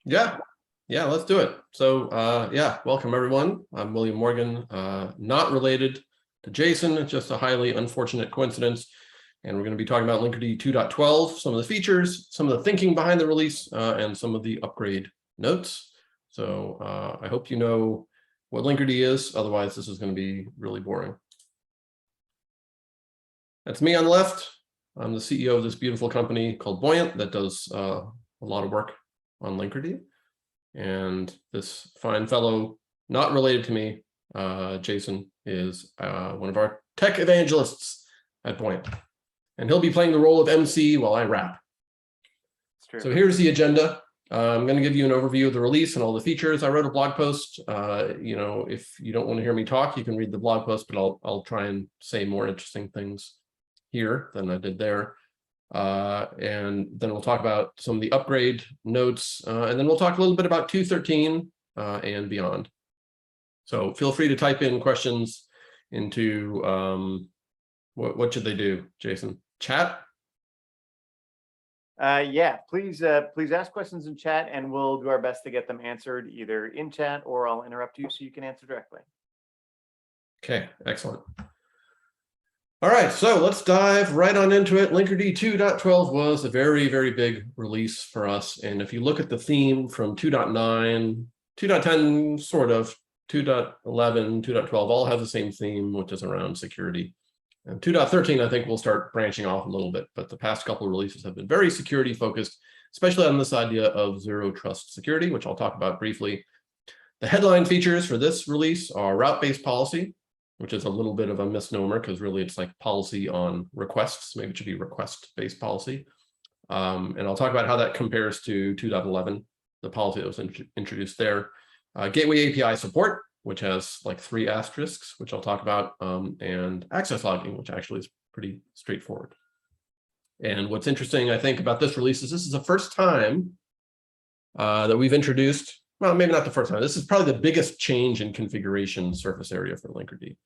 Yeah, let's do it. So yeah, welcome everyone. I'm William Morgan, not related to Jason. It's just a highly unfortunate coincidence. And we're going to be talking about Linkerd 2.12, some of the features, some of the thinking behind the release, and some of the upgrade notes. So I hope you know what Linkerd is. Otherwise, this is going to be really boring. That's me on the left. I'm the CEO of this beautiful company called Buoyant that does a lot of work on Linkerd. And this fine fellow, not related to me, Jason, is one of our tech evangelists at Buoyant. And he'll be playing the role of MC while I rap. So here's the agenda. I'm going to give you an overview of the release and all the features. I wrote a blog post. If you don't want to hear me talk, you can read the blog post, but I'll try and say more interesting things here than I did there. And then we'll talk about some of the upgrade notes, and then we'll talk a little bit about 2.13 and beyond. So feel free to type in questions into what should they do, Jason? Chat? Yeah, please ask questions in chat, and we'll do our best to get them answered either in chat or I'll interrupt you so you can answer directly. Okay, excellent. All right, so let's dive right on into it. Linkerd 2.12 was a very, very big release for us. And if you look at the theme from 2.9, 2.10, sort of, 2.11, 2.12, all have the same theme, which is around security. And 2.13, I think we'll start branching off a little bit, but the past couple of releases have been very security focused, especially on this idea of zero trust security, which I'll talk about briefly. The headline features for this release are route-based policy, which is a little bit of a misnomer because really it's like policy on requests. Maybe it should be request-based policy. And I'll talk about how that compares to 2.11, the policy that was introduced there. Gateway API support, which has like 3 asterisks, which I'll talk about, and access logging, which actually is pretty straightforward. And what's interesting, I think, about this release is this is the first time that we've introduced, well, maybe not the first time, this is probably the biggest change in configuration surface area for Linkerd.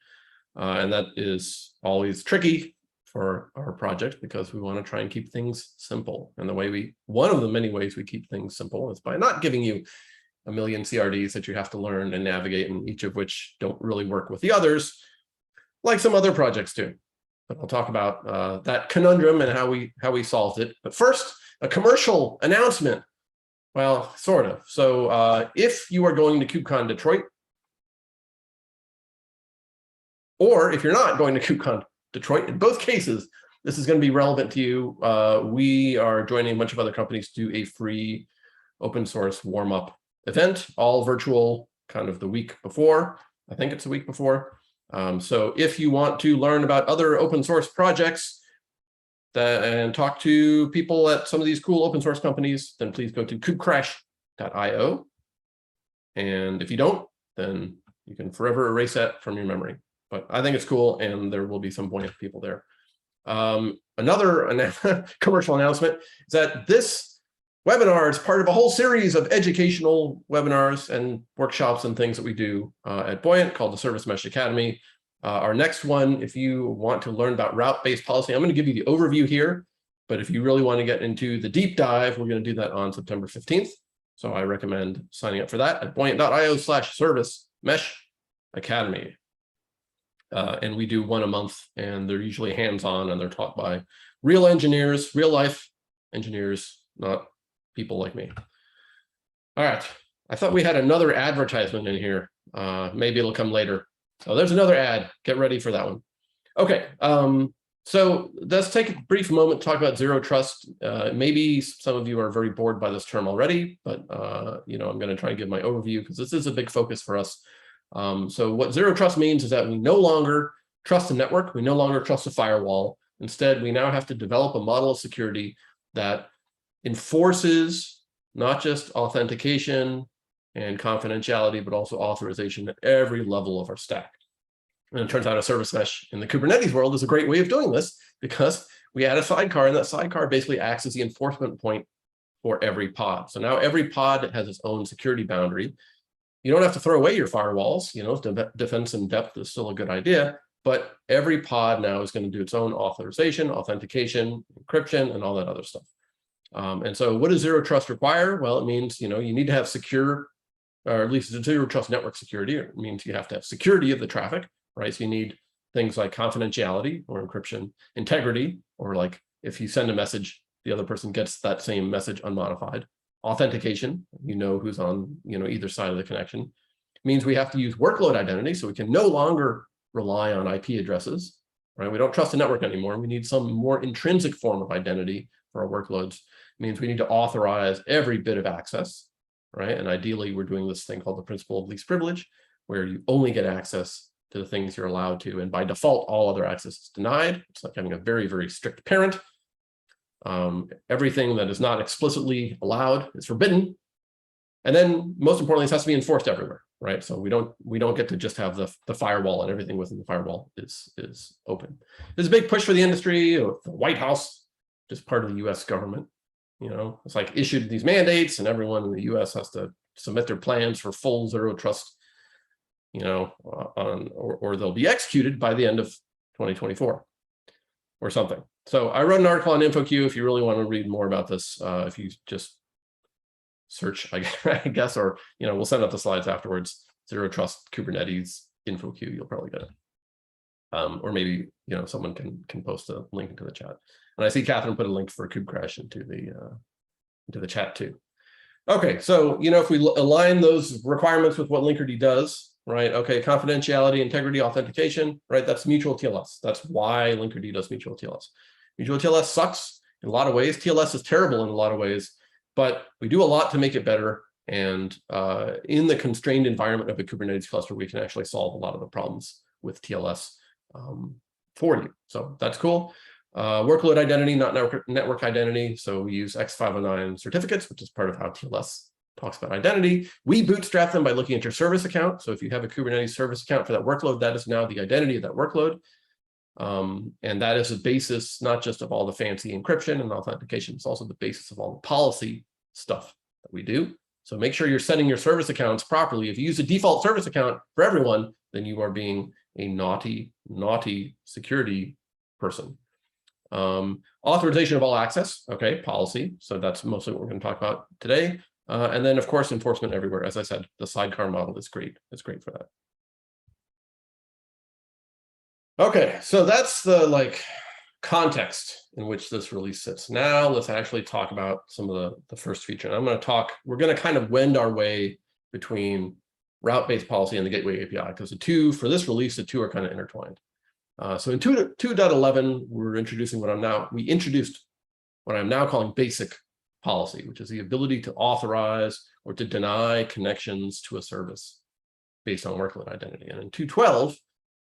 And that is always tricky for our project because we want to try and keep things simple. And one of the many ways we keep things simple is by not giving you a million CRDs that you have to learn and navigate, and each of which don't really work with the others, like some other projects do. But I'll talk about that conundrum and how we solved it. But first, a commercial announcement. Well, sort of. So if you are going to KubeCon Detroit, or if you're not going to KubeCon Detroit, in both cases, this is going to be relevant to you. We are joining a bunch of other companies to do a free open source warm-up event, all virtual, kind of the week before. I think it's the week before. So if you want to learn about other open source projects and talk to people at some of these cool open source companies, then please go to kubecrash.io. And if you don't, then you can forever erase that from your memory. But I think it's cool, and there will be some Buoyant people there. Another commercial announcement is that this webinar is part of a whole series of educational webinars and workshops and things that we do at Buoyant called the Service Mesh Academy. Our next one, if you want to learn about route-based policy, I'm going to give you the overview here, but if you really want to get into the deep dive, we're going to do that on September 15th. So I recommend signing up for that at buoyant.io/service mesh academy. And we do one a month, and they're usually hands-on, and they're taught by real engineers, real-life engineers, not people like me. All right, I thought we had another advertisement in here. Maybe it'll come later. So there's another ad. Get ready for that one. Okay, so let's take a brief moment to talk about zero trust. Maybe some of you are very bored by this term already, but I'm going to try and give my overview because this is a big focus for us. So what zero trust means is that we no longer trust the network. We no longer trust the firewall. Instead, we now have to develop a model of security that enforces not just authentication and confidentiality, but also authorization at every level of our stack. And it turns out a service mesh in the Kubernetes world is a great way of doing this because we add a sidecar, and that sidecar basically acts as the enforcement point for every pod. So now every pod has its own security boundary. You don't have to throw away your firewalls. Defense in depth is still a good idea, but every pod now is going to do its own authorization, authentication, encryption, and all that other stuff. And so what does zero trust require? Well, it means, you need to have secure, or at least zero trust network security. It means you have to have security of the traffic, right? So you need things like confidentiality or encryption, integrity, or like if you send a message, the other person gets that same message unmodified. Authentication, who's on, either side of the connection. It means we have to use workload identity, so we can no longer rely on IP addresses, right? We don't trust the network anymore. We need some more intrinsic form of identity for our workloads. It means we need to authorize every bit of access, right? And ideally, we're doing this thing called the principle of least privilege, where you only get access to the things you're allowed to, and by default, all other access is denied. It's like having a very, very strict parent. Everything that is not explicitly allowed is forbidden. And then, most importantly, it has to be enforced everywhere, right? So we don't get to just have the firewall, and everything within the firewall is open. There's a big push for the industry. The White House, just part of the U.S. government, it's like issued these mandates, and everyone in the U.S. has to submit their plans for full zero trust, or they'll be executed by the end of 2024 or something. So I wrote an article on InfoQ if you really want to read more about this. If you just search, I guess, or we'll send out the slides afterwards. Zero Trust Kubernetes InfoQ, you'll probably get it. Or maybe someone can post a link into the chat. And I see Catherine put a link for KubeCrash into the chat too. Okay, so if we align those requirements with what Linkerd does, right? Okay, confidentiality, integrity, authentication, right? That's mutual TLS. That's why Linkerd does mutual TLS. Mutual TLS sucks in a lot of ways. TLS is terrible in a lot of ways, but we do a lot to make it better. And in the constrained environment of a Kubernetes cluster, we can actually solve a lot of the problems with TLS for you. So that's cool. Workload identity, not network identity. So we use X509 certificates, which is part of how TLS talks about identity. We bootstrap them by looking at your service account. So if you have a Kubernetes service account for that workload, that is now the identity of that workload. And that is the basis, not just of all the fancy encryption and authentication, it's also the basis of all the policy stuff that we do. So make sure you're setting your service accounts properly. If you use a default service account for everyone, then you are being a naughty security person. Authorization of all access, okay, policy. So that's mostly what we're going to talk about today. And then, of course, enforcement everywhere. As I said, the sidecar model is great. It's great for that. Okay, so that's the context in which this release sits. Now let's actually talk about some of the first feature. And we're going to kind of wend our way between route-based policy and the gateway API, because for this release, the two are kind of intertwined. So in 2.11, we introduced what I'm now calling basic policy, which is the ability to authorize or to deny connections to a service based on workload identity. And in 2.12,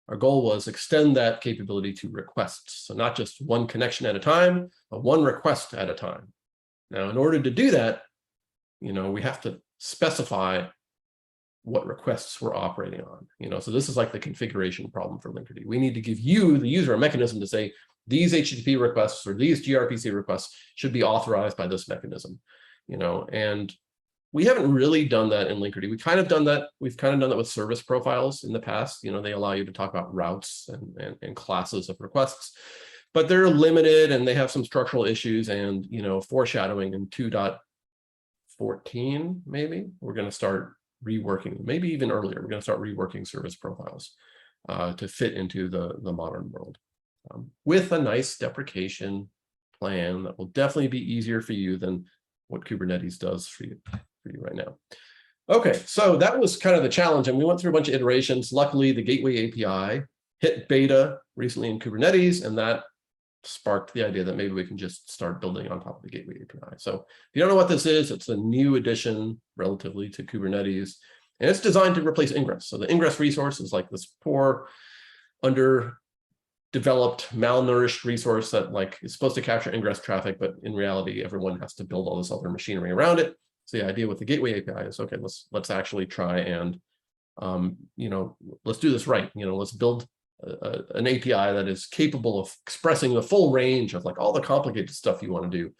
our goal was extend that capability to requests. So not just one connection at a time, but one request at a time. Now, in order to do that, we have to specify what requests we're operating on. So this is like the configuration problem for Linkerd. We need to give you, the user, a mechanism to say, these HTTP requests or these gRPC requests should be authorized by this mechanism. And we haven't really done that in Linkerd. We've kind of done that with service profiles in the past. They allow you to talk about routes and classes of requests, but they're limited and they have some structural issues. And foreshadowing in 2.14, maybe we're going to start reworking, maybe even earlier, we're going to start reworking service profiles to fit into the modern world with a nice deprecation plan that will definitely be easier for you than what Kubernetes does for you right now. Okay, so that was kind of the challenge, and we went through a bunch of iterations. Luckily, the Gateway API hit beta recently in Kubernetes, and that sparked the idea that maybe we can just start building on top of the Gateway API. So if you don't know what this is, it's a new addition relatively to Kubernetes, and it's designed to replace ingress. So the ingress resource is like this poor, underdeveloped, malnourished resource that is supposed to capture ingress traffic, but in reality, everyone has to build all this other machinery around it. So the idea with the Gateway API is, okay, let's actually try and let's do this right. Let's build an API that is capable of expressing the full range of all the complicated stuff you want to do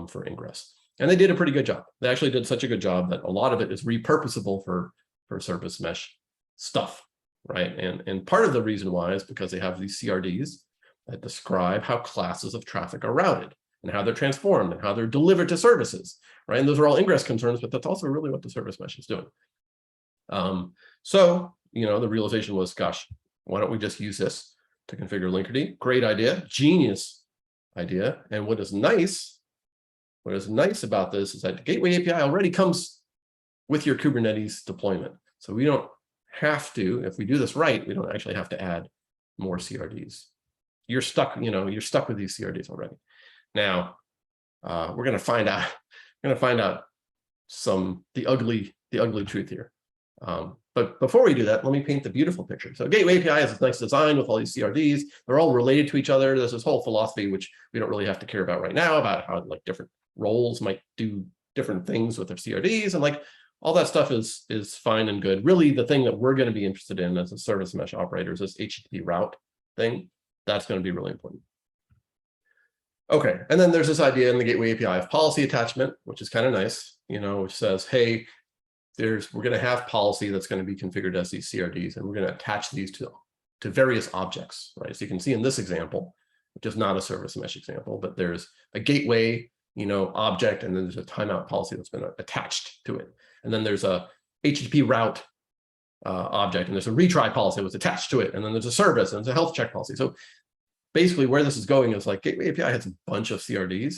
for ingress. And they did a pretty good job. They actually did such a good job that a lot of it is repurposable for service mesh stuff, right? And part of the reason why is because they have these CRDs that describe how classes of traffic are routed. and how they're transformed and how they're delivered to services, right? And those are all ingress concerns, but that's also really what the service mesh is doing. So, the realization was, gosh, why don't we just use this to configure Linkerd? Great idea, genius idea. And what is nice about this is that the Gateway API already comes with your Kubernetes deployment. So we don't have to, if we do this right, we don't actually have to add more CRDs. You're stuck, you're stuck with these CRDs already. Now, we're going to find out, the ugly truth here. But before we do that, let me paint the beautiful picture. So Gateway API has this nice design with all these CRDs. They're all related to each other. There's this whole philosophy, which we don't really have to care about right now, about how like different roles might do different things with their CRDs, and like all that stuff is fine and good. Really, the thing that we're going to be interested in as a service mesh operator is this HTTP route thing. That's going to be really important. Okay, and then there's this idea in the Gateway API of policy attachment, which is kind of nice, which says, hey, we're going to have policy that's going to be configured as these CRDs, and we're going to attach these to various objects, right? So you can see in this example, which is not a service mesh example, but there's a gateway, object, and then there's a timeout policy that's been attached to it. And then there's a HTTP route object, and there's a retry policy that was attached to it. And then there's a service, and there's a health check policy. So basically where this is going is like Gateway API has a bunch of CRDs.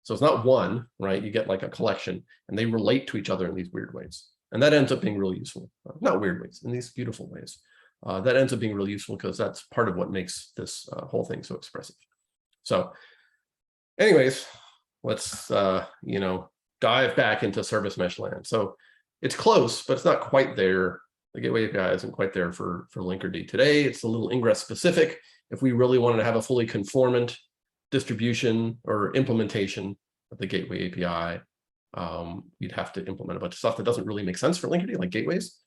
So it's not one, right? You get like a collection, and they relate to each other in these weird ways. And that ends up being really useful. Not weird ways, in these beautiful ways. That ends up being really useful because that's part of what makes this whole thing so expressive. So anyways, let's, dive back into service mesh land. So it's close, but it's not quite there. The Gateway API isn't quite there for Linkerd today. It's a little ingress specific. If we really wanted to have a fully conformant distribution or implementation of the Gateway API, you'd have to implement a bunch of stuff that doesn't really make sense for Linkerd, like gateways.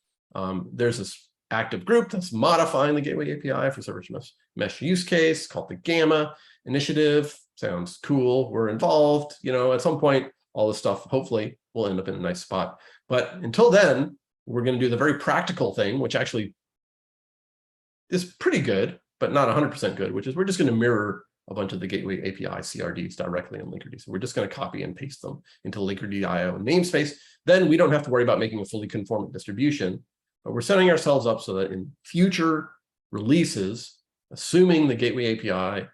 There's this active group that's modifying the Gateway API for service mesh use case called the Gamma Initiative. Sounds cool. We're involved. At some point, all this stuff hopefully will end up in a nice spot. But until then, we're going to do the very practical thing, which actually is pretty good, but not 100% good, which is we're just going to mirror a bunch of the Gateway API CRDs directly in Linkerd. So we're just going to copy and paste them into Linkerd.io namespace. Then we don't have to worry about making a fully conformant distribution, but we're setting ourselves up so that in future releases, assuming the Gateway API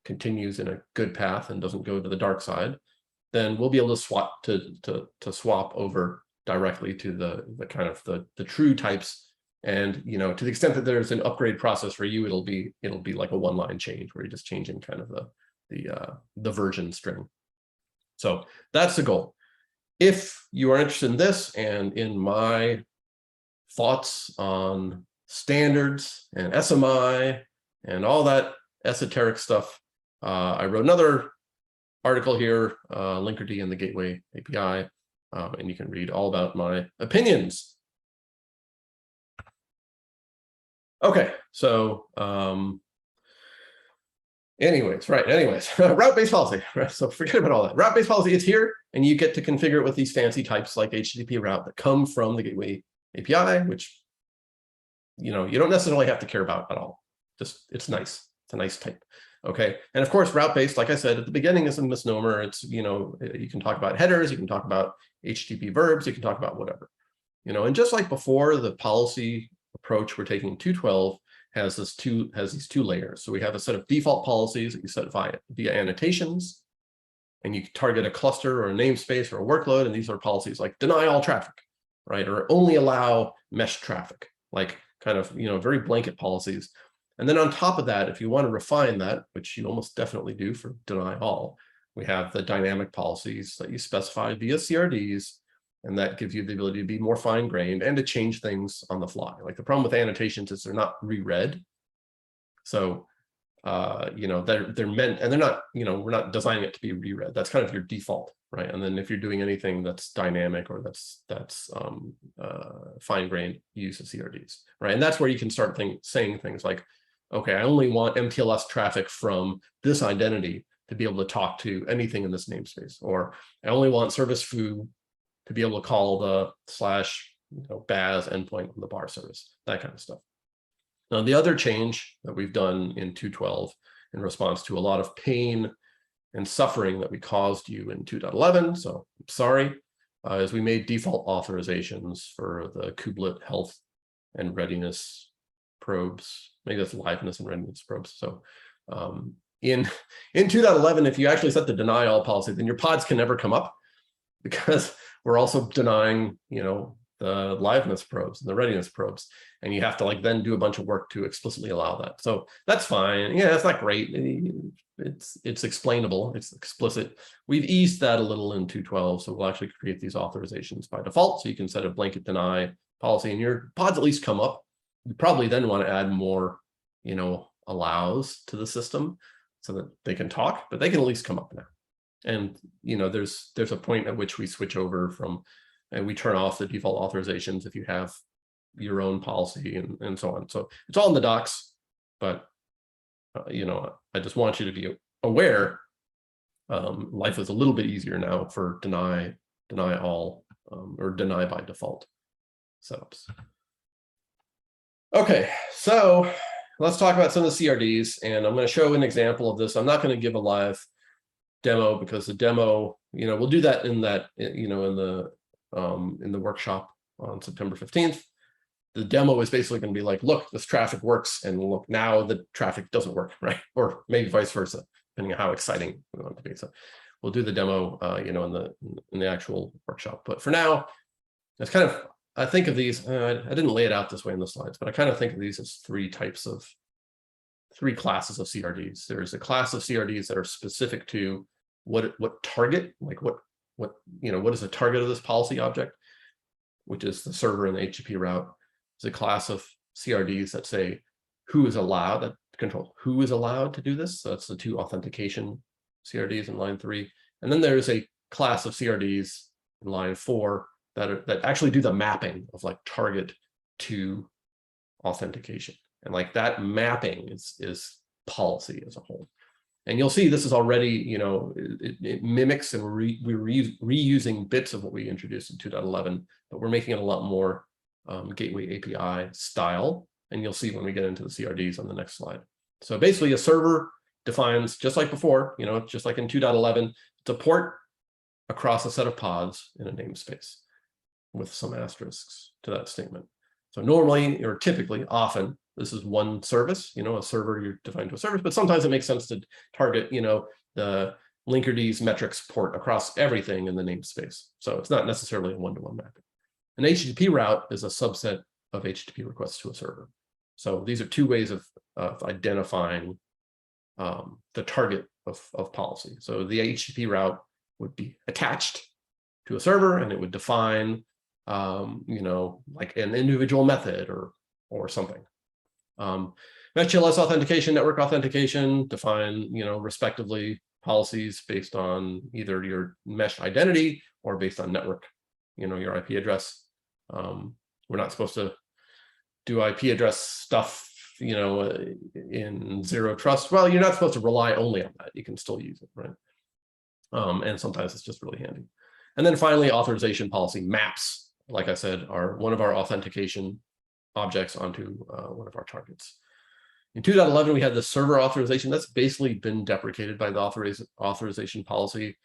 continues in a good path and doesn't go to the dark side, then we'll be able to swap over directly to the kind of the true types. And to the extent that there's an upgrade process for you, it'll be like a one-line change where you're just changing kind of the version string. So that's the goal. If you are interested in this and in my thoughts on standards and SMI and all that esoteric stuff, I wrote another article here, Linkerd and the Gateway API, and you can read all about my opinions. Okay, so anyways, route-based policy, right? So forget about all that. Route-based policy, it's here, and you get to configure it with these fancy types like HTTP route that come from the Gateway API, which you don't necessarily have to care about at all. Just it's nice. It's a nice type. Okay, and of course, route-based, like I said at the beginning, is a misnomer. It's you can talk about headers, you can talk about HTTP verbs, you can talk about whatever. And just like before, the policy approach we're taking in 2.12 has these two layers. So we have a set of default policies that you set via annotations, and you target a cluster or a namespace or a workload, and these are policies like deny all traffic, right? Or only allow mesh traffic, like kind of very blanket policies. And then on top of that, if you want to refine that, which you almost definitely do for deny all, we have the dynamic policies that you specify via CRDs, and that gives you the ability to be more fine-grained and to change things on the fly. Like the problem with annotations is they're not reread. So, they're meant, and they're not, we're not designing it to be reread. That's kind of your default, right? And then if you're doing anything that's dynamic or that's fine-grained, you use the CRDs, right? And that's where you can start saying things like, okay, I only want MTLS traffic from this identity to be able to talk to anything in this namespace, or I only want service foo to be able to call the /baz endpoint on the bar service, that kind of stuff. Now, the other change that we've done in 2.12 in response to a lot of pain and suffering that we caused you in 2.11. So I'm sorry, is we made default authorizations for the kubelet health and readiness probes. Maybe that's liveness and readiness probes. So in 2.11, if you actually set the deny all policy, then your pods can never come up, because we're also denying, the liveness probes and the readiness probes, and you have to like then do a bunch of work to explicitly allow that. So that's fine. Yeah, it's not great. It's explainable. It's explicit. We've eased that a little in 2.12, so we'll actually create these authorizations by default. So you can set a blanket deny policy, and your pods at least come up. You probably then want to add more, allows to the system so that they can talk, but they can at least come up now. And there's a point at which we switch over from, and we turn off the default authorizations if you have your own policy and so on. So it's all in the docs, but I just want you to be aware. Life is a little bit easier now for deny all or deny by default setups. Okay, so let's talk about some of the CRDs, and I'm going to show an example of this. I'm not going to give a live demo because the demo, we'll do that in the workshop on September 15th. The demo is basically going to be like, look, this traffic works, and look, now the traffic doesn't work, right? Or maybe vice versa, depending on how exciting we want it to be. So we'll do the demo, in the actual workshop. But for now, it's kind of, I think of these, I didn't lay it out this way in the slides, but I kind of think of these as three classes of CRDs. There's a class of CRDs that are specific to what target, like what is the target of this policy object, which is the server and the HTTP route. There's a class of CRDs that say who is allowed, that control who is allowed to do this. So that's the two authentication CRDs in line 3. And then there's a class of CRDs in line 4 that actually do the mapping of like target to authentication. And like that mapping is policy as a whole. And you'll see this is already, it mimics, and we're reusing bits of what we introduced in 2.11, but we're making it a lot more gateway API style. And you'll see when we get into the CRDs on the next slide. So basically a server defines, just like before, just like in 2.11, it's a port across a set of pods in a namespace with some asterisks to that statement. So normally, or typically, often, this is one service, a server you're defined to a service, but sometimes it makes sense to target, the Linkerd metrics port across everything in the namespace. So it's not necessarily a one-to-one mapping. An HTTP route is a subset of HTTP requests to a server. So these are two ways of identifying the target of policy. So the HTTP route would be attached to a server, and it would define, like an individual method or something. Mesh TLS authentication, network authentication define, respectively policies based on either your mesh identity or based on network, your IP address. We're not supposed to do IP address stuff, in zero trust. Well, you're not supposed to rely only on that. You can still use it, right? And sometimes it's just really handy. And then finally, authorization policy maps, like I said, are one of our authentication objects onto one of our targets. In 2.11, we had the server authorization. That's basically been deprecated by the authorization policy.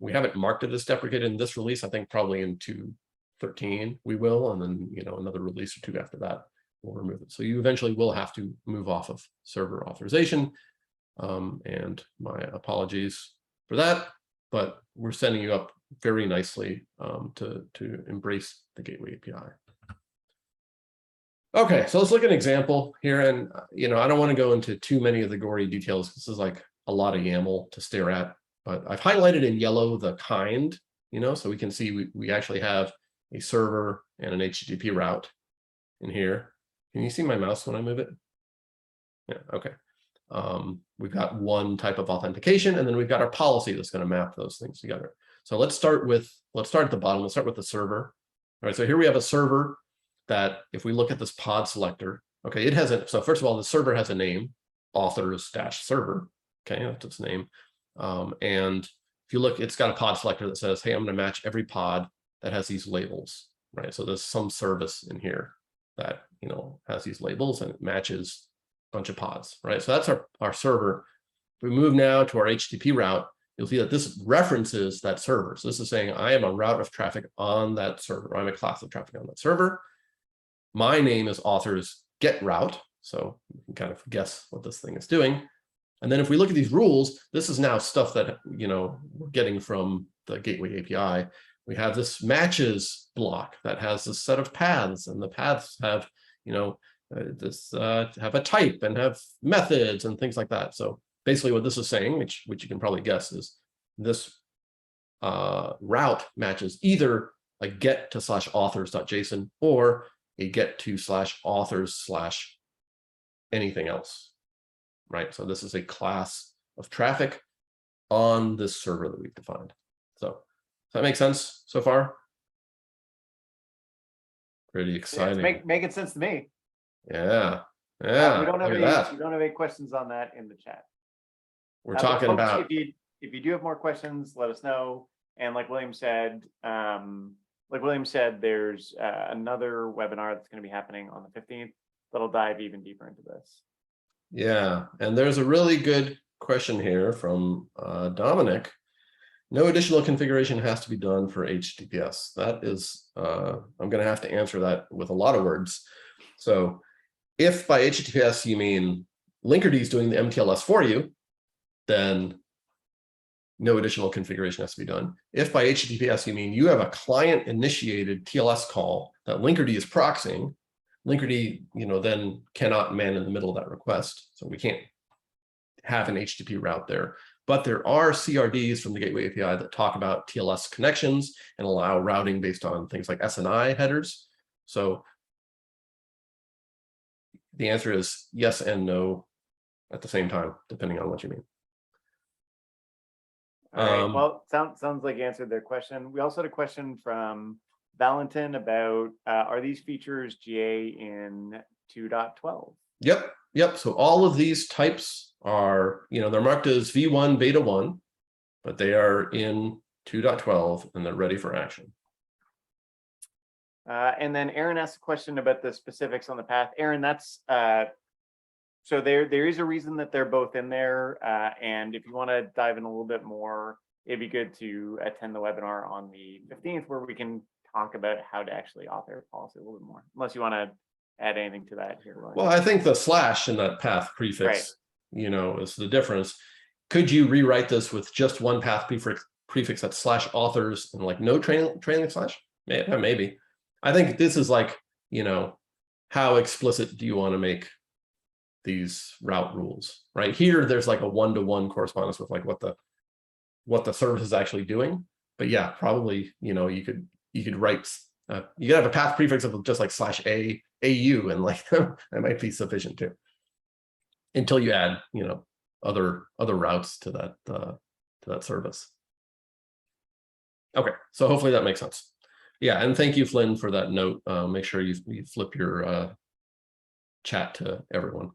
We haven't marked it as deprecated in this release. I think probably in 2.13 we will, and then another release or two after that we'll remove it. So you eventually will have to move off of server authorization, and my apologies for that, but we're setting you up very nicely to embrace the gateway API. Okay, so let's look at an example here, and I don't want to go into too many of the gory details. This is like a lot of YAML to stare at, but I've highlighted in yellow the kind, so we can see we actually have a server and an HTTP route in here. Can you see my mouse when I move it? Yeah, okay. We've got one type of authentication, and then we've got our policy that's going to map those things together. So let's start at the bottom. Let's start with the server. All right, so here we have a server that, if we look at this pod selector, okay, it has so first of all, the server has a name, authors-server, okay, that's its name. And if you look, it's got a pod selector that says, hey, I'm going to match every pod that has these labels, right? So there's some service in here that, has these labels, and it matches a bunch of pods, right? So that's our server. If we move now to our HTTP route, you'll see that this references that server. So this is saying I am a route of traffic on that server. I'm a class of traffic on that server. My name is authors get route. So you can kind of guess what this thing is doing. And then if we look at these rules, this is now stuff that, we're getting from the Gateway API. We have this matches block that has this set of paths, and the paths have, have a type and have methods and things like that. So basically what this is saying, which you can probably guess, is this route matches either a get to /authors.json or a get to /authors/ anything else, right? So this is a class of traffic on this server that we've defined. So does that make sense so far? Pretty exciting. Yeah, it's making sense to me. Yeah. We don't have any questions on that in the chat. We're talking folks, about. If you do have more questions, let us know. And like William said, there's another webinar that's going to be happening on the 15th that'll dive even deeper into this. Yeah, and there's a really good question here from Dominic. No additional configuration has to be done for HTTPS. That is, I'm going to have to answer that with a lot of words. So if by HTTPS you mean Linkerd is doing the MTLS for you, then no additional configuration has to be done. If by HTTPS you mean you have a client-initiated TLS call that Linkerd is proxying, Linkerd, then cannot man in the middle of that request. So we can't have an HTTP route there. But there are CRDs from the Gateway API that talk about TLS connections and allow routing based on things like SNI headers. So the answer is yes and no at the same time, depending on what you mean. All right. Well, sounds like you answered their question. We also had a question from Valentin about are these features GA in 2.12? Yep. So all of these types are, they're marked as V1 beta 1, but they are in 2.12 and they're ready for action. And then Aaron asked a question about the specifics on the path. Aaron, that's so there is a reason that they're both in there. And if you want to dive in a little bit more, it'd be good to attend the webinar on the 15th where we can talk about how to actually author policy a little bit more, unless you want to add anything to that here. Well, I think the slash in that path prefix, is the difference. Could you rewrite this with just one path prefix that's /authors and like no trailing slash? Maybe. I think this is like, how explicit do you want to make these route rules, right? Here, there's like a one-to-one correspondence with like what the service is actually doing. But yeah, probably, you could write, you could have a path prefix of just like /AU and like that might be sufficient too. Until you add, other routes to that service. Okay, so hopefully that makes sense. Yeah, and thank you, Flynn, for that note. Make sure you flip your chat to everyone.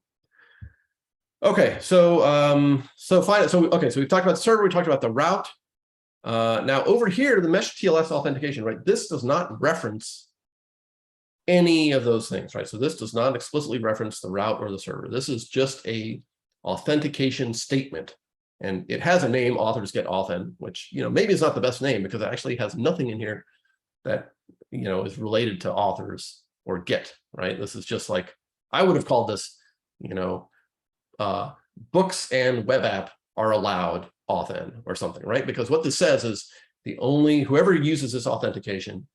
Okay, so so we've talked about the server, we talked about the route. Now over here, the mesh TLS authentication, right? This does not reference any of those things, right? So this does not explicitly reference the route or the server. This is just a authentication statement, and it has a name, authors get authn, which maybe is not the best name because it actually has nothing in here that is related to authors or get, right? This is just like, I would have called this, books and web app are allowed authn or something, right? Because what this says is whoever uses this authentication,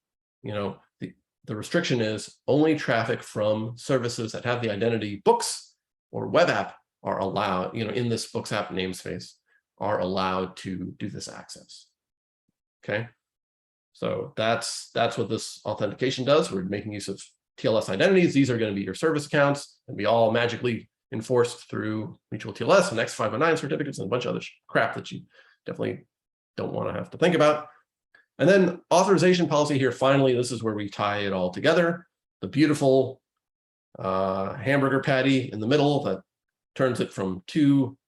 the restriction is only traffic from services that have the identity books or web app are allowed, in this books app namespace are allowed to do this access. Okay. So that's what this authentication does. We're making use of TLS identities. These are going to be your service accounts and be all magically enforced through mutual TLS and X509 certificates and a bunch of other crap that you definitely don't want to have to think about. And then authorization policy here, finally, this is where we tie it all together. The beautiful hamburger patty in the middle that turns it from 2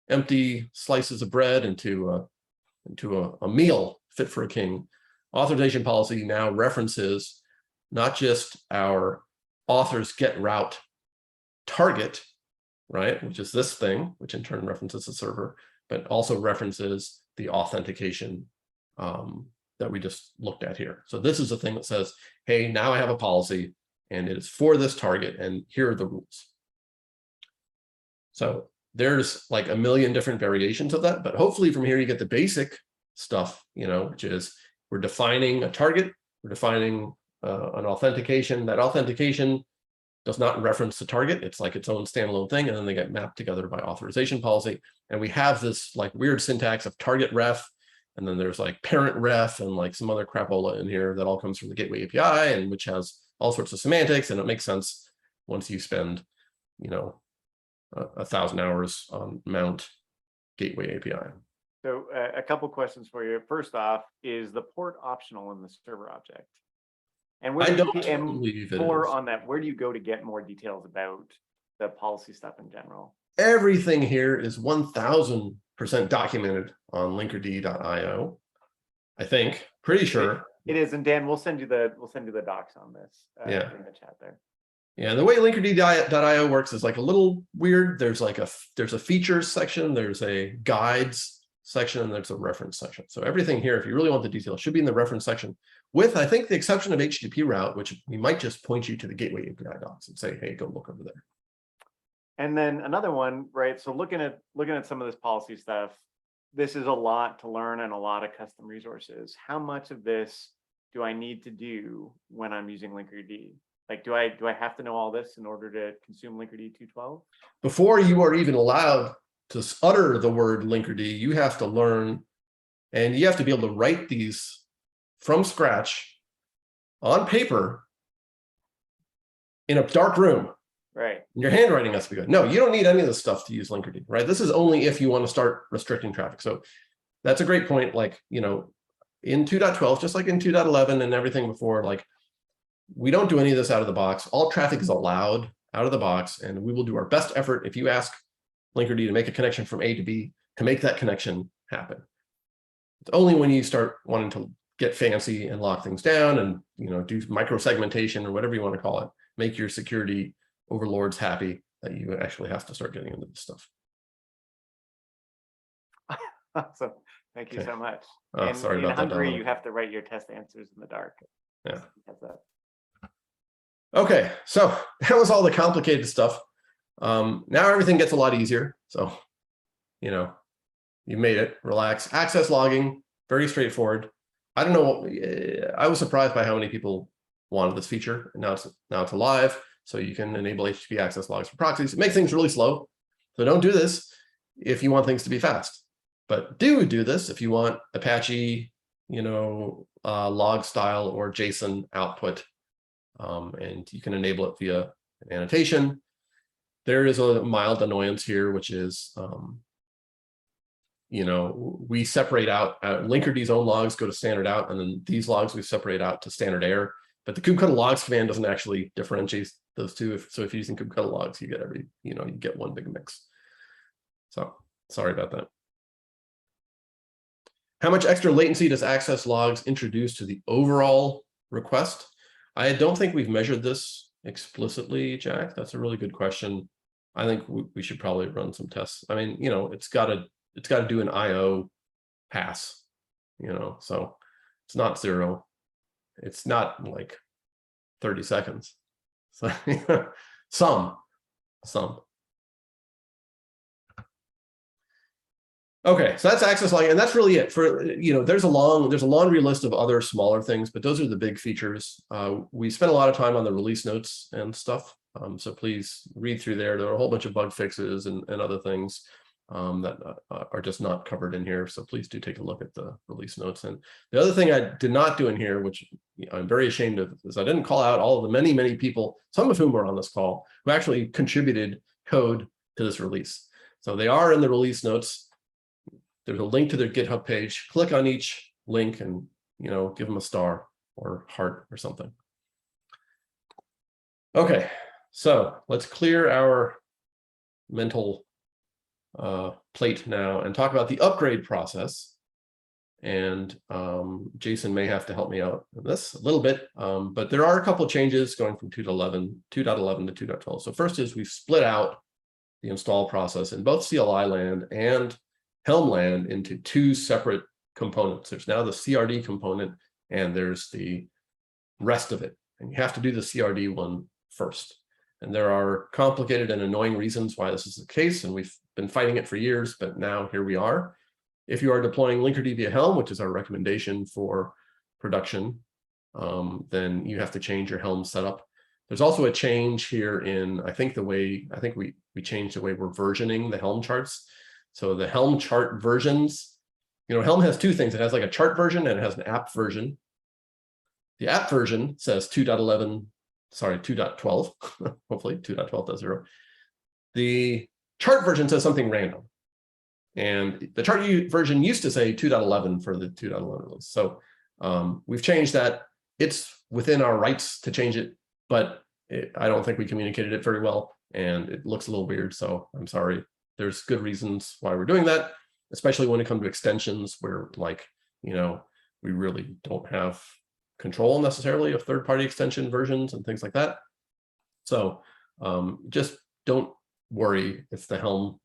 empty slices of bread into a meal fit for a king. Authorization policy now references not just our authors get route target, right? Which is this thing, which in turn references the server, but also references the authentication that we just looked at here. So this is the thing that says, hey, now I have a policy and it is for this target and here are the rules. So there's like a million different variations of that, but hopefully from here you get the basic stuff, which is we're defining a target, we're defining an authentication. That authentication does not reference the target. It's like its own standalone thing, and then they get mapped together by authorization policy. And we have this like weird syntax of target ref, and then there's like parent ref and like some other crapola in here that all comes from the gateway API, and which has all sorts of semantics, and it makes sense once you spend, 1,000 hours on Mount Gateway API. So a couple questions for you. First off, is the port optional in the server object? And where I don't believe it more is. on that, where do you go to get more details about the policy stuff in general? Everything here is 1000% documented on linkerd.io. I think, pretty sure. It is, and Dan, we'll send you the docs on this in the chat there. Yeah, the way linkerd.io works is like a little weird. There's a features section, there's a guides section, and there's a reference section. So everything here, if you really want the details, should be in the reference section, with I think the exception of HTTP route, which we might just point you to the gateway API docs and say, hey, go look over there. And then another one, right? So looking at some of this policy stuff, this is a lot to learn and a lot of custom resources. How much of this do I need to do when I'm using Linkerd? Like, do I have to know all this in order to consume Linkerd 2.12? Before you are even allowed to utter the word Linkerd, you have to learn, and you have to be able to write these from scratch on paper in a dark room. Right. Your handwriting has to be good. No, you don't need any of this stuff to use Linkerd, right? This is only if you want to start restricting traffic. So that's a great point. Like, in 2.12, just like in 2.11 and everything before, like, we don't do any of this out of the box. All traffic is allowed out of the box, and we will do our best effort if you ask Linkerd to make a connection from A to B to make that connection happen. It's only when you start wanting to get fancy and lock things down and do micro-segmentation or whatever you want to call it, make your security overlords happy, that you actually have to start getting into this stuff. Awesome. Thank you so much. Oh, sorry about that. In Hungary, you have to write your test answers in the dark. Yeah. Okay, so that was all the complicated stuff. Now everything gets a lot easier. So, you made it. Relax. Access logging, very straightforward. I don't know. I was surprised by how many people wanted this feature. Now it's alive, so you can enable HTTP access logs for proxies. It makes things really slow. So don't do this if you want things to be fast. But do this if you want Apache, log style or JSON output. And you can enable it via an annotation. There is a mild annoyance here, which is, we separate out Linkerd's own logs go to standard out, and then these logs we separate out to standard error. But the kubectl logs command doesn't actually differentiate those two. So if you're using kubectl logs, you get you get one big mix. So sorry about that. How much extra latency does access logs introduce to the overall request? I don't think we've measured this explicitly, Jack. That's a really good question. I think we should probably run some tests. I mean, it's got to do an IO pass, so it's not 0. It's not like 30 seconds. So some. Okay, so that's access logging, and that's really it. For there's a laundry list of other smaller things, but those are the big features. We spent a lot of time on the release notes and stuff, so please read through there. There are a whole bunch of bug fixes and other things that are just not covered in here. So please do take a look at the release notes. And the other thing I did not do in here, which I'm very ashamed of, is I didn't call out all of the many people, some of whom are on this call, who actually contributed code to this release. So they are in the release notes. There's a link to their GitHub page. Click on each link and give them a star or heart or something. Okay, so let's clear our mental plate now and talk about the upgrade process. And Jason may have to help me out on this a little bit, but there are a couple of changes going from 2.11 to 2.12. So first is we've split out the install process in both CLI land and Helm land into two separate components. There's now the CRD component, and there's the rest of it. And you have to do the CRD one first. And there are complicated and annoying reasons why this is the case, and we've been fighting it for years, but now here we are. If you are deploying Linkerd via Helm, which is our recommendation for production, then you have to change your Helm setup. There's also a change here in, I think we changed the way we're versioning the Helm charts. So the Helm chart versions, Helm has two things. It has like a chart version and it has an app version. The app version says 2.11, sorry, 2.12, hopefully 2.12.0. The chart version says something random. And the chart version used to say 2.11 for the 2.11 release. So we've changed that. It's within our rights to change it, but I don't think we communicated it very well, and it looks a little weird. So I'm sorry. There's good reasons why we're doing that, especially when it comes to extensions where, like, we really don't have control necessarily of third-party extension versions and things like that. So just don't worry if the Helm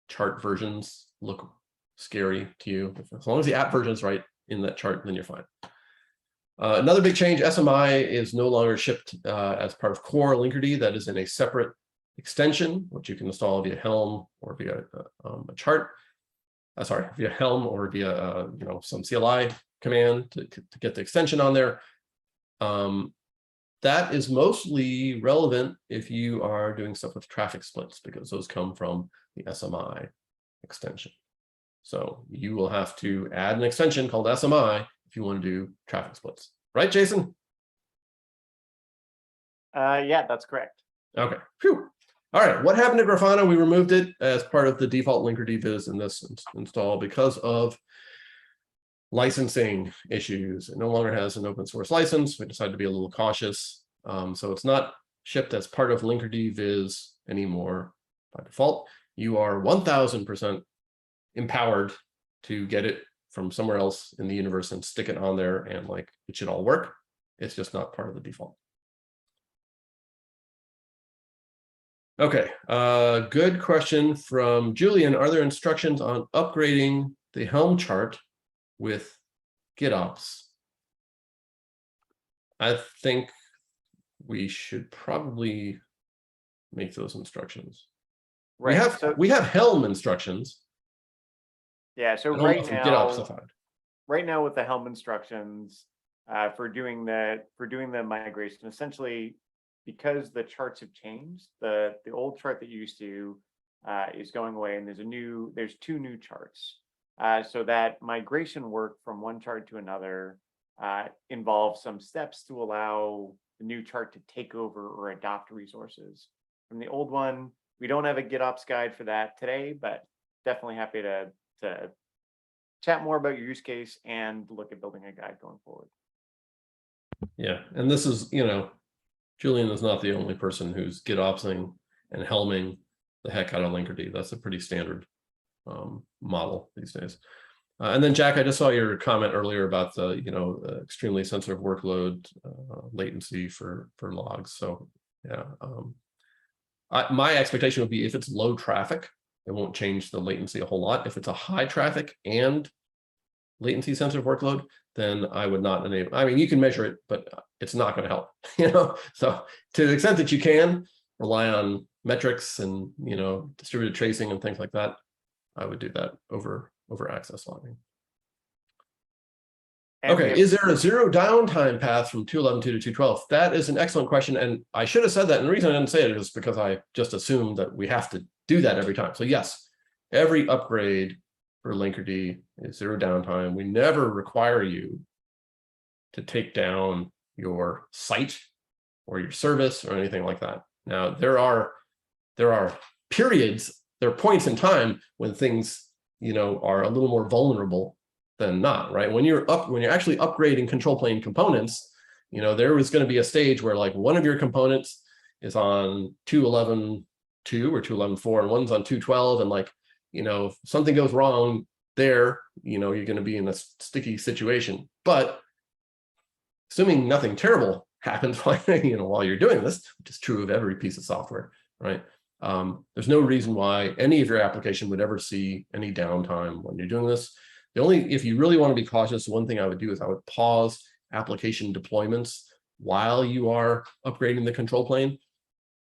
chart versions look scary to you. As long as the app version is right in that chart, then you're fine. Another big change, SMI is no longer shipped as part of core Linkerd. That is in a separate extension, which you can install via Helm or via a chart. Sorry, via Helm or via some CLI command to get the extension on there. That is mostly relevant if you are doing stuff with traffic splits, because those come from the SMI extension. So you will have to add an extension called SMI if you want to do traffic splits. Right, Jason? Yeah, that's correct. Okay. Phew. All right. What happened to Grafana? We removed it as part of the default Linkerd viz in this install because of licensing issues. It no longer has an open source license. We decided to be a little cautious. So it's not shipped as part of Linkerd viz anymore by default. You are 1000% empowered to get it from somewhere else in the universe and stick it on there, and like it should all work. It's just not part of the default. Okay, good question from Julian. Are there instructions on upgrading the Helm chart with GitOps? I think we should probably make those instructions. Right. We have Helm instructions. Yeah. So right now with the Helm instructions for doing the migration, essentially, because the charts have changed, the old chart that you used to is going away, and there's two new charts. So that migration work from one chart to another involves some steps to allow the new chart to take over or adopt resources from the old one. We don't have a GitOps guide for that today, but definitely happy to chat more about your use case and look at building a guide going forward. Yeah, and this is, Julian is not the only person who's GitOpsing and Helming the heck out of Linkerd. That's a pretty standard model these days. And then Jack, I just saw your comment earlier about the extremely sensitive workload latency for logs. So yeah, my expectation would be if it's low traffic, it won't change the latency a whole lot. If it's a high traffic and latency sensitive workload, then I would not enable. I mean, you can measure it, but it's not going to help. So to the extent that you can rely on metrics and distributed tracing and things like that, I would do that over access logging. Okay, is there a zero downtime path from 2.11.2 to 2.12? That is an excellent question, and I should have said that. And the reason I didn't say it is because I just assumed that we have to do that every time. So yes, every upgrade for Linkerd is zero downtime. We never require you to take down your site or your service or anything like that. Now there are periods, there are points in time when things are a little more vulnerable than not, right? When you're actually upgrading control plane components, there was going to be a stage where like one of your components is on 2.11.2 or 2.11.4 and one's on 2.12, and like if something goes wrong there, you're going to be in a sticky situation. But assuming nothing terrible happens while you're doing this, which is true of every piece of software, right? There's no reason why any of your application would ever see any downtime when you're doing this. If you really want to be cautious, one thing I would do is I would pause application deployments while you are upgrading the control plane.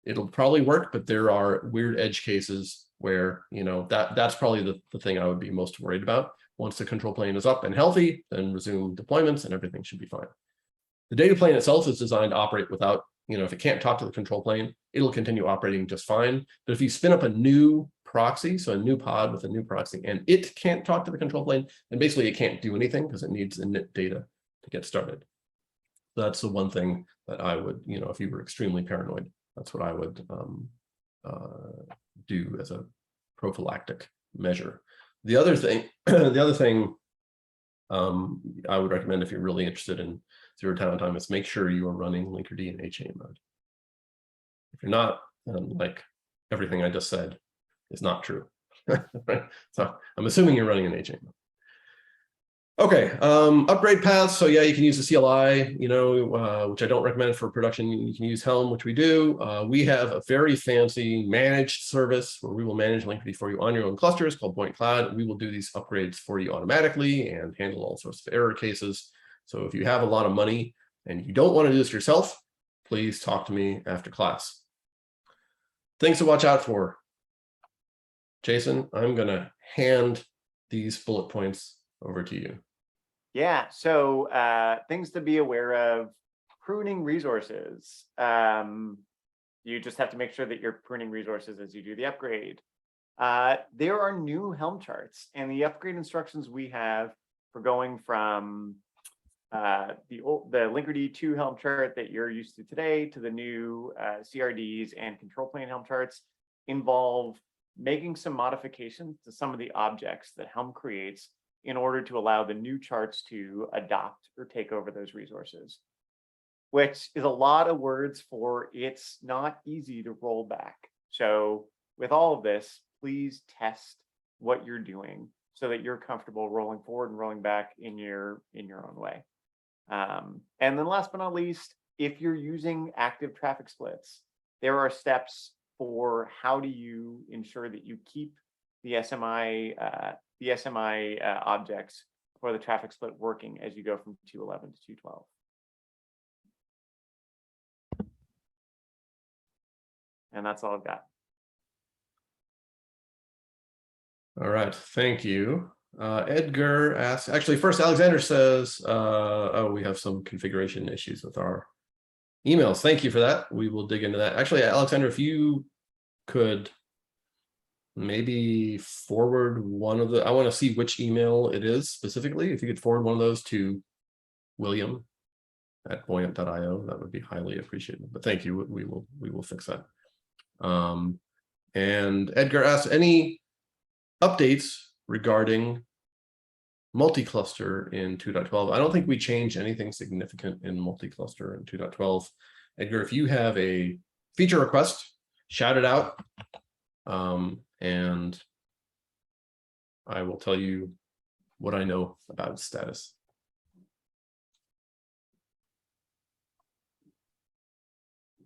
It'll probably work, but there are weird edge cases where, that's probably the thing I would be most worried about. Once the control plane is up and healthy, then resume deployments and everything should be fine. The data plane itself is designed to operate without, if it can't talk to the control plane, it'll continue operating just fine. But if you spin up a new proxy, so a new pod with a new proxy, and it can't talk to the control plane, then basically it can't do anything because it needs init data to get started. So that's the one thing that I would, if you were extremely paranoid, that's what I would do as a prophylactic measure. The other thing, I would recommend if you're really interested in zero downtime is make sure you are running Linkerd in HA mode. If you're not, then like everything I just said is not true. Right? So I'm assuming you're running in HA mode. Okay, upgrade paths. So yeah, you can use the CLI, which I don't recommend for production. You can use Helm, which we do. We have a very fancy managed service where we will manage Linkerd for you on your own clusters called Point Cloud. We will do these upgrades for you automatically and handle all sorts of error cases. So if you have a lot of money and you don't want to do this yourself, please talk to me after class. Things to watch out for. Jason, I'm going to hand these bullet points over to you. Yeah, so things to be aware of: pruning resources. You just have to make sure that you're pruning resources as you do the upgrade. There are new Helm charts, and the upgrade instructions we have for going from the Linkerd 2 Helm chart that you're used to today to the new CRDs and control plane Helm charts involve making some modifications to some of the objects that Helm creates in order to allow the new charts to adopt or take over those resources, which is a lot of words for it's not easy to roll back. So with all of this, please test what you're doing so that you're comfortable rolling forward and rolling back in your own way. And then last but not least, if you're using active traffic splits, there are steps for how do you ensure that you keep the SMI objects for the traffic split working as you go from 211 to 212. And that's all I've got. All right, thank you. Edgar asks, actually, first Alexander says, oh, we have some configuration issues with our emails. Thank you for that. We will dig into that. Actually, Alexander, if you could maybe forward one of the, I want to see which email it is specifically. If you could forward one of those to William at buoyant.io, that would be highly appreciated. But thank you. We will fix that. And Edgar asks, any updates regarding multi-cluster in 2.12? I don't think we changed anything significant in multi-cluster in 2.12. Edgar, if you have a feature request, shout it out. And I will tell you what I know about its status.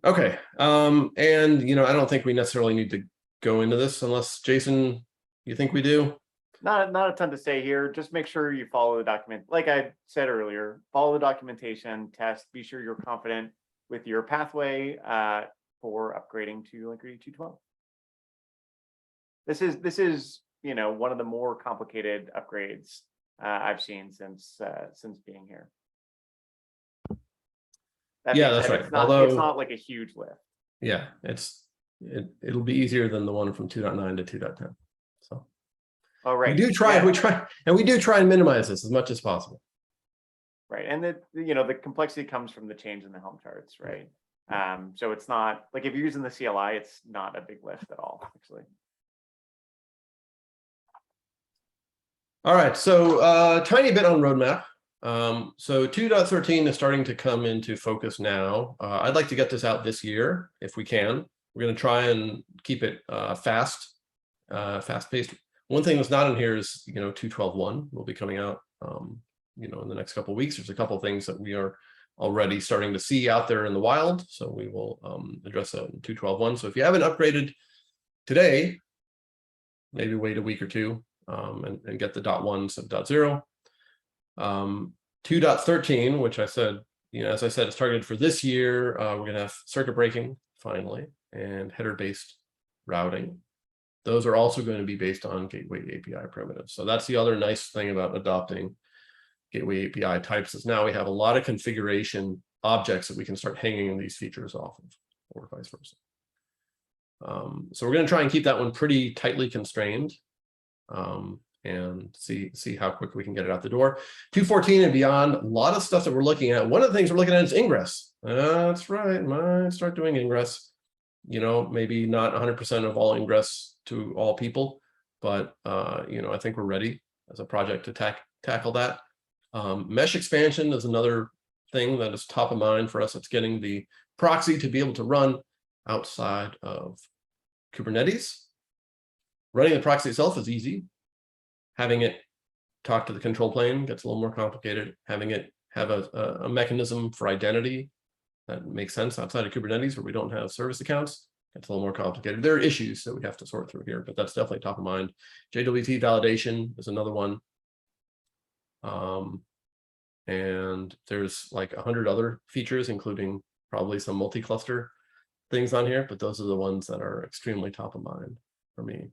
Okay, and I don't think we necessarily need to go into this unless, Jason, you think we do? Not a ton to say here. Just make sure you follow the document. Like I said earlier, follow the documentation, test, be sure you're confident with your pathway for upgrading to Linkerd 2.12. This is one of the more complicated upgrades I've seen since being here. Yeah, that's right. It's not like a huge lift. Yeah, it'll be easier than the one from 2.9 to 2.10. So, oh right, we do try and minimize this as much as possible. Right, and the complexity comes from the change in the Helm charts, right? So it's not like if you're using the CLI, it's not a big lift at all, actually. All right, so tiny bit on roadmap. So 2.13 is starting to come into focus now. I'd like to get this out this year if we can. We're going to try and keep it fast-paced. One thing that's not in here is 2.12.1 will be coming out in the next couple of weeks. There's a couple of things that we are already starting to see out there in the wild, so we will address that in 2.12.1. So if you haven't upgraded today, maybe wait a week or two and get the .1 sub .0. 2.13, which I said, as I said, it's targeted for this year. We're going to have circuit breaking finally and header-based routing. Those are also going to be based on gateway API primitives. So that's the other nice thing about adopting gateway API types is now we have a lot of configuration objects that we can start hanging these features off of, or vice versa. So we're going to try and keep that one pretty tightly constrained and see how quick we can get it out the door. 2.14 and beyond, a lot of stuff that we're looking at. One of the things we're looking at is ingress. That's right, might start doing ingress. Maybe not 100% of all ingress to all people, but I think we're ready as a project to tackle that. Mesh expansion is another thing that is top of mind for us. It's getting the proxy to be able to run outside of Kubernetes. Running the proxy itself is easy. Having it talk to the control plane gets a little more complicated. Having it have a mechanism for identity that makes sense outside of Kubernetes where we don't have service accounts, gets a little more complicated. There are issues that we have to sort through here, but that's definitely top of mind. JWT validation is another one. And there's like 100 other features, including probably some multi-cluster things on here, but those are the ones that are extremely top of mind for me.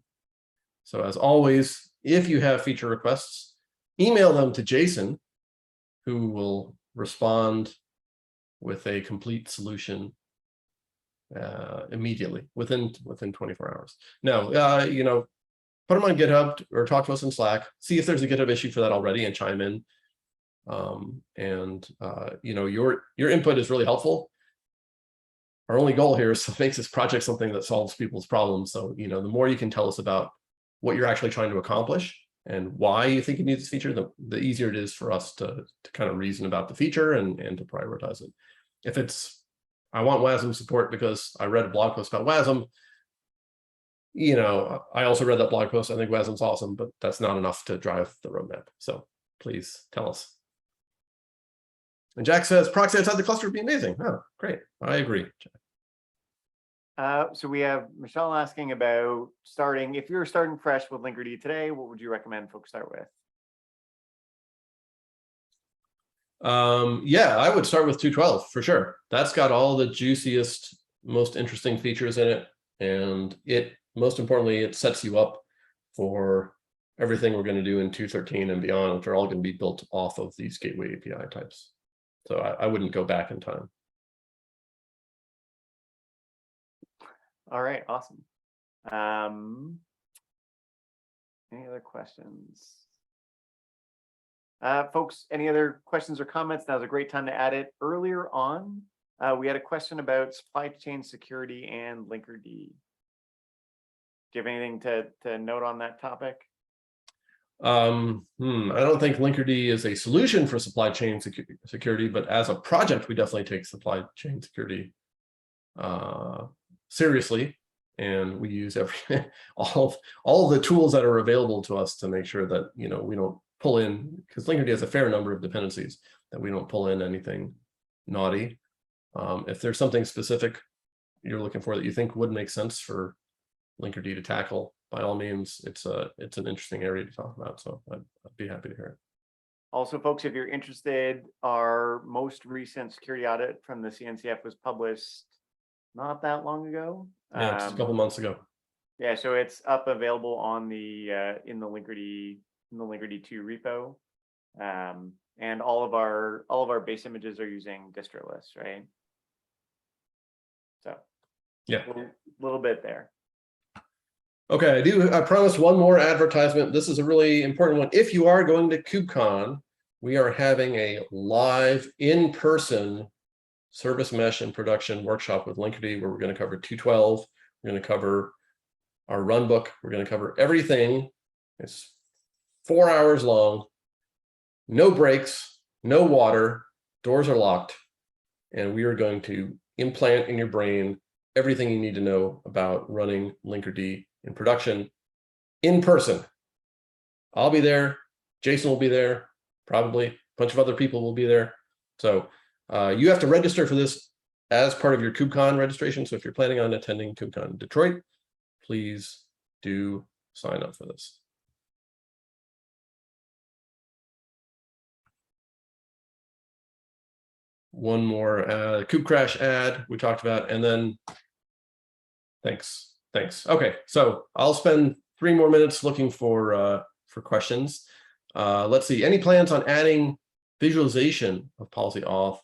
So as always, if you have feature requests, email them to Jason, who will respond with a complete solution immediately within 24 hours. Now, put them on GitHub or talk to us in Slack. See if there's a GitHub issue for that already and chime in. Your input is really helpful. Our only goal here is to make this project something that solves people's problems. So, the more you can tell us about what you're actually trying to accomplish and why you think you need this feature, the easier it is for us to kind of reason about the feature and to prioritize it. If it's, I want WASM support because I read a blog post about WASM, I also read that blog post. I think WASM's awesome, but that's not enough to drive the roadmap. So please tell us. And Jack says, proxy outside the cluster would be amazing. Oh, great. I agree, Jack. So we have Michelle asking about starting. If you're starting fresh with Linkerd today, what would you recommend folks start with? Yeah, I would start with 2.12 for sure. That's got all the juiciest, most interesting features in it. And most importantly, it sets you up for everything we're going to do in 2.13 and beyond, which are all going to be built off of these gateway API types. So I wouldn't go back in time. All right, awesome. Any other questions? Folks, any other questions or comments? Now's a great time to add it. Earlier on, we had a question about supply chain security and Linkerd. Do you have anything to note on that topic? I don't think Linkerd is a solution for supply chain security, but as a project, we definitely take supply chain security seriously, and we use all of the tools that are available to us to make sure that we don't pull in, because Linkerd has a fair number of dependencies, that we don't pull in anything naughty. If there's something specific you're looking for that you think would make sense for Linkerd to tackle, by all means, it's an interesting area to talk about. So I'd be happy to hear it. Also, folks, if you're interested, our most recent security audit from the CNCF was published not that long ago. Yeah, just a couple months ago. Yeah, so it's up available on the in the Linkerd 2 repo, and all of our base images are using distrolist, right? So yeah, a little bit there. Okay, I promise one more advertisement. This is a really important one. If you are going to KubeCon, we are having a live in-person service mesh and production workshop with Linkerd, where we're going to cover 2.12. We're going to cover our runbook. We're going to cover everything. It's 4 hours long, no breaks, no water, doors are locked, and we are going to implant in your brain everything you need to know about running Linkerd in production in person. I'll be there. Jason will be there. Probably a bunch of other people will be there. So you have to register for this as part of your KubeCon registration. So if you're planning on attending KubeCon Detroit, please do sign up for this. One more kube crash ad we talked about, and then thanks. Okay, so I'll spend 3 more minutes looking for questions. Let's see, any plans on adding visualization of policy auth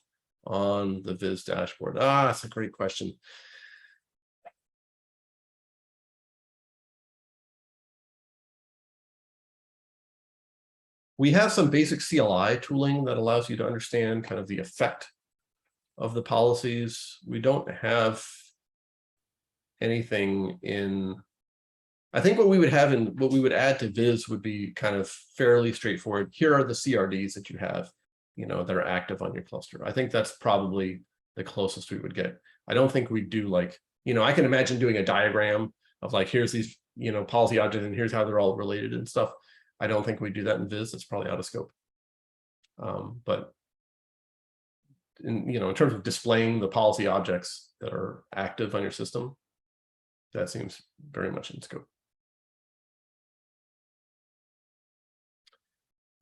on the Viz dashboard? That's a great question. We have some basic CLI tooling that allows you to understand kind of the effect of the policies. We don't have anything in, I think what we would have in what we would add to Viz would be kind of fairly straightforward. Here are the CRDs that you have, that are active on your cluster. I think that's probably the closest we would get. I don't think we'd do like, I can imagine doing a diagram of like, here's these, policy objects and here's how they're all related and stuff. I don't think we do that in Viz. It's probably out of scope. But in terms of displaying the policy objects that are active on your system, that seems very much in scope.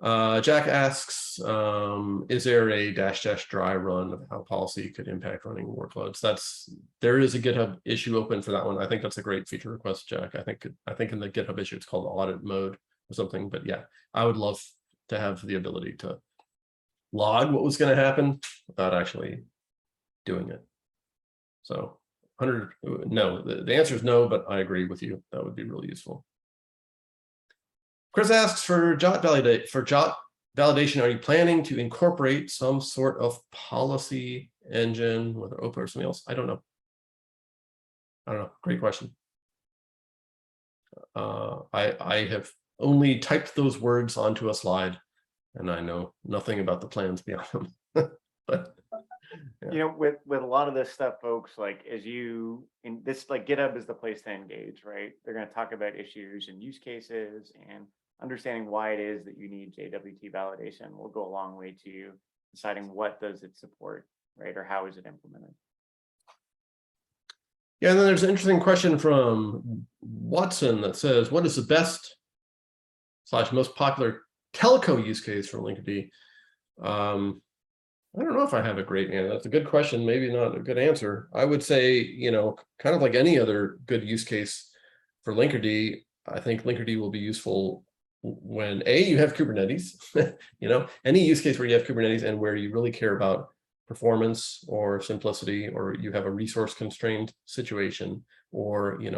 Jack asks, is there a -- dry run of how policy could impact running workloads? There is a GitHub issue open for that one. I think that's a great feature request, Jack. I think in the GitHub issue it's called audit mode or something. But yeah, I would love to have the ability to log what was going to happen without actually doing it. So no, the answer is no, but I agree with you. That would be really useful. Chris asks, for JOT validation, are you planning to incorporate some sort of policy engine, whether open or something else? I don't know. Great question. I have only typed those words onto a slide, and I know nothing about the plans beyond them. But yeah. With a lot of this stuff, folks, like like GitHub is the place to engage, right? They're going to talk about issues and use cases, and understanding why it is that you need JWT validation will go a long way to deciding what does it support, right? Or how is it implemented? Yeah, and then there's an interesting question from Watson that says, what is the best / most popular telco use case for Linkerd? I don't know if I have a great answer. That's a good question, maybe not a good answer. I would say, kind of like any other good use case for Linkerd, I think Linkerd will be useful when you have Kubernetes, any use case where you have Kubernetes and where you really care about performance or simplicity, or you have a resource constrained situation, or you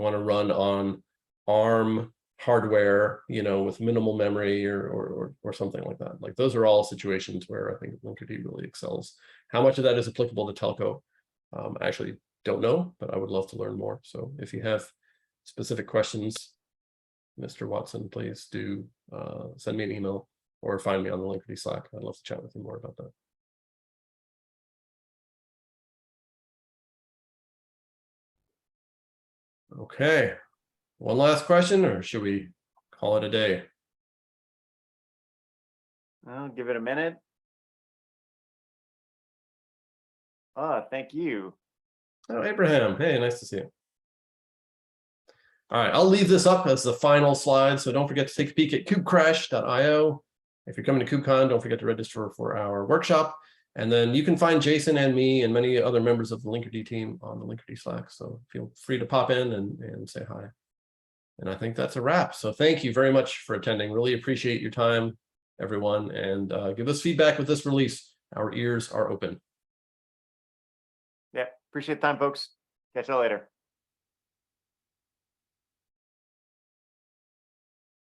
want to run on ARM hardware, with minimal memory or something like that. Like, those are all situations where I think Linkerd really excels. How much of that is applicable to telco? I actually don't know, but I would love to learn more. So if you have specific questions, Mr. Watson, please do send me an email or find me on the Linkerd Slack. I'd love to chat with you more about that. Okay, one last question, or should we call it a day? I'll give it a minute. Thank you. Oh, Abraham, hey, nice to see you. All right, I'll leave this up as the final slide, so don't forget to take a peek at kubecrash.io. If you're coming to KubeCon, don't forget to register for our workshop. And then you can find Jason and me and many other members of the Linkerd team on the Linkerd Slack. So feel free to pop in and say hi. And I think that's a wrap. So thank you very much for attending. Really appreciate your time, everyone. And give us feedback with this release. Our ears are open. Yeah, appreciate the time, folks. Catch you later.